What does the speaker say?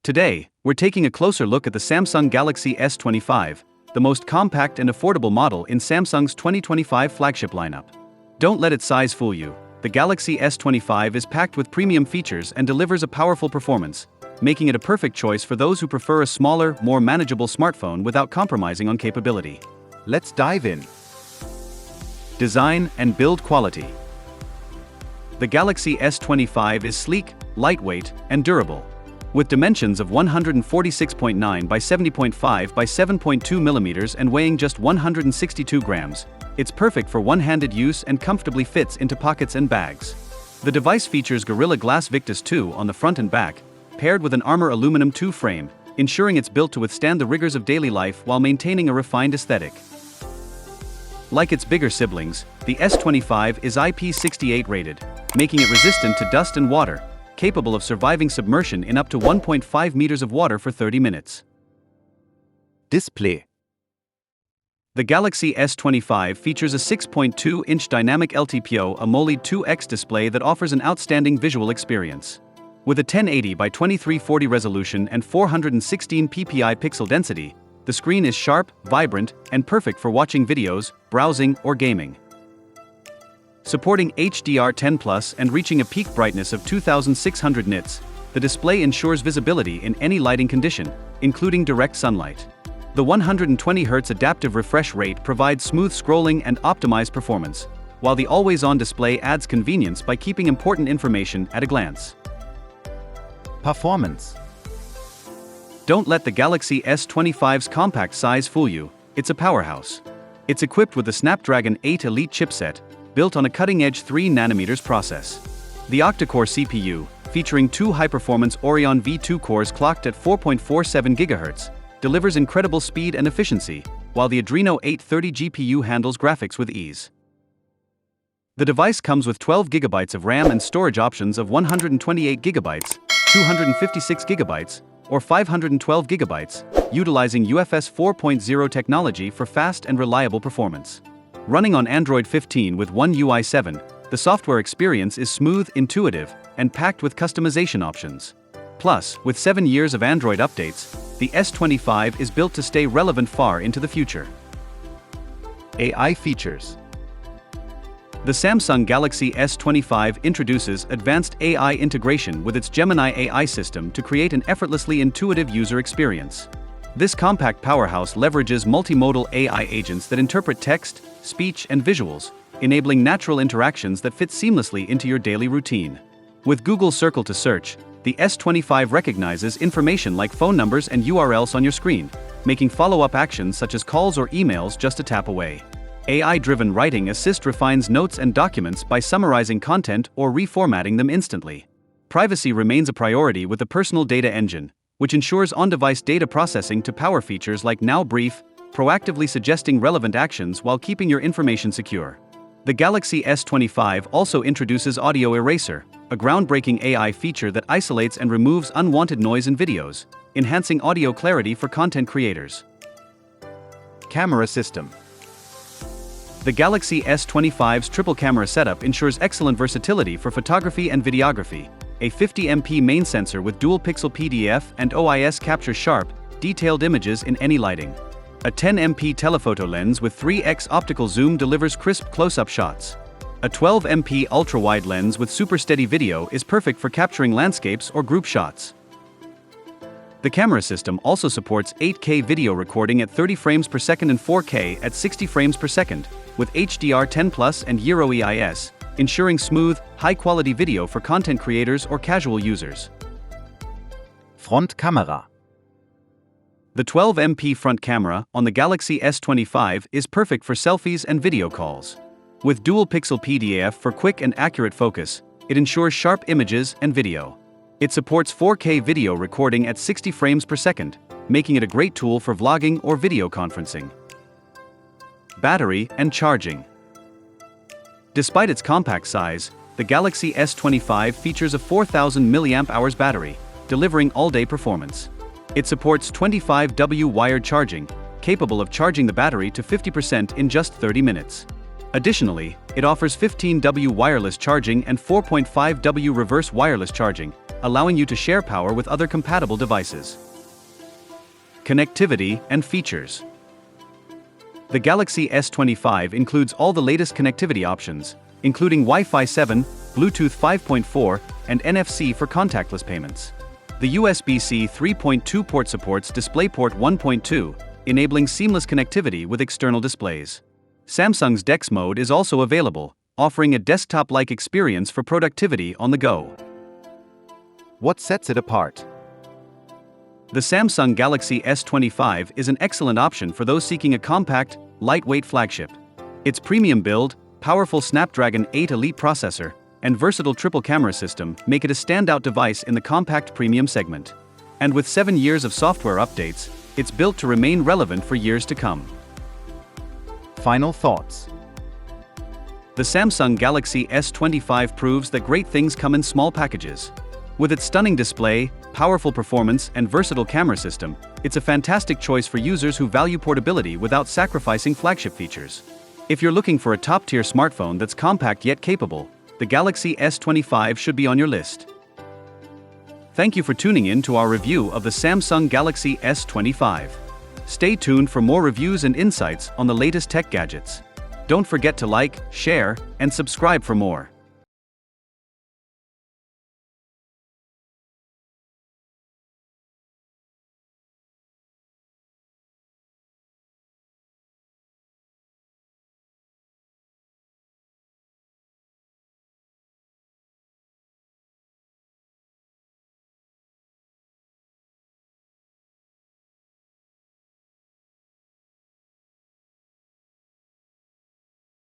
Today, we're taking a closer look at the Samsung Galaxy S25, the most compact and affordable model in Samsung's 2025 flagship lineup. Don't let its size fool you. The Galaxy S25 is packed with premium features and delivers a powerful performance, making it a perfect choice for those who prefer a smaller, more manageable smartphone without compromising on capability. Let's dive in. Design and build quality. The Galaxy S25 is sleek, lightweight, and durable. With dimensions of 146.9 by 70.5 by 7.2 mm and weighing just 162 grams, it's perfect for one-handed use and comfortably fits into pockets and bags. The device features Gorilla Glass Victus 2 on the front and back, paired with an Armor Aluminum 2 frame, ensuring it's built to withstand the rigors of daily life while maintaining a refined aesthetic. Like its bigger siblings, the S25 is IP68 rated, making it resistant to dust and water, capable of surviving submersion in up to 1.5 meters of water for 30 minutes. Display. The Galaxy S25 features a 6.2-inch dynamic LTPO AMOLED 2X display that offers an outstanding visual experience. With a 1080 by 2340 resolution and 416 ppi pixel density, the screen is sharp, vibrant, and perfect for watching videos, browsing, or gaming. Supporting HDR10+ and reaching a peak brightness of 2600 nits, the display ensures visibility in any lighting condition, including direct sunlight. The 120Hz adaptive refresh rate provides smooth scrolling and optimized performance, while the always-on display adds convenience by keeping important information at a glance. Performance. Don't let the Galaxy S25's compact size fool you, it's a powerhouse. It's equipped with the Snapdragon 8 Elite chipset, built on a cutting-edge 3nm process. The octa-core CPU, featuring two high-performance Oryon V2 cores clocked at 4.47 GHz, delivers incredible speed and efficiency, while the Adreno 830 GPU handles graphics with ease. The device comes with 12 GB of RAM and storage options of 128 GB, 256 GB, or 512 GB, utilizing UFS 4.0 technology for fast and reliable performance. Running on Android 15 with One UI 7, the software experience is smooth, intuitive, and packed with customization options. Plus, with 7 years of Android updates, the S25 is built to stay relevant far into the future. AI features. The Samsung Galaxy S25 introduces advanced AI integration with its Gemini AI system to create an effortlessly intuitive user experience. This compact powerhouse leverages multimodal AI agents that interpret text, speech, and visuals, enabling natural interactions that fit seamlessly into your daily routine. With Google Circle to search, the S25 recognizes information like phone numbers and URLs on your screen, making follow-up actions such as calls or emails just a tap away. AI-driven writing assist refines notes and documents by summarizing content or reformatting them instantly. Privacy remains a priority with the Personal Data Engine, which ensures on-device data processing to power features like Now Brief, proactively suggesting relevant actions while keeping your information secure. The Galaxy S25 also introduces Audio Eraser, a groundbreaking AI feature that isolates and removes unwanted noise in videos, enhancing audio clarity for content creators. Camera system. The Galaxy S25's triple camera setup ensures excellent versatility for photography and videography. A 50MP main sensor with dual-pixel PDF and OIS captures sharp, detailed images in any lighting. A 10MP telephoto lens with 3x optical zoom delivers crisp close-up shots. A 12MP ultra-wide lens with super steady video is perfect for capturing landscapes or group shots. The camera system also supports 8K video recording at 30 frames per second and 4K at 60 frames per second, with HDR10+ and Euro EIS, ensuring smooth, high-quality video for content creators or casual users. Front camera. The 12MP front camera on the Galaxy S25 is perfect for selfies and video calls. With dual-pixel PDF for quick and accurate focus, it ensures sharp images and video. It supports 4K video recording at 60 frames per second, making it a great tool for vlogging or video conferencing. Battery and charging. Despite its compact size, the Galaxy S25 features a 4000 mAh battery, delivering all-day performance. It supports 25W wired charging, capable of charging the battery to 50% in just 30 minutes. Additionally, it offers 15W wireless charging and 4.5W reverse wireless charging, allowing you to share power with other compatible devices. Connectivity and features. The Galaxy S25 includes all the latest connectivity options, including Wi-Fi 7, Bluetooth 5.4, and NFC for contactless payments. The USB-C 3.2 port supports DisplayPort 1.2, enabling seamless connectivity with external displays. Samsung's DeX mode is also available, offering a desktop-like experience for productivity on the go. What sets it apart? The Samsung Galaxy S25 is an excellent option for those seeking a compact, lightweight flagship. Its premium build, powerful Snapdragon 8 Elite processor, and versatile triple camera system make it a standout device in the compact premium segment. And with 7 years of software updates, it's built to remain relevant for years to come. Final thoughts. The Samsung Galaxy S25 proves that great things come in small packages. With its stunning display, powerful performance, and versatile camera system, it's a fantastic choice for users who value portability without sacrificing flagship features. If you're looking for a top-tier smartphone that's compact yet capable, the Galaxy S25 should be on your list. Thank you for tuning in to our review of the Samsung Galaxy S25. Stay tuned for more reviews and insights on the latest tech gadgets. Don't forget to like, share, and subscribe for more.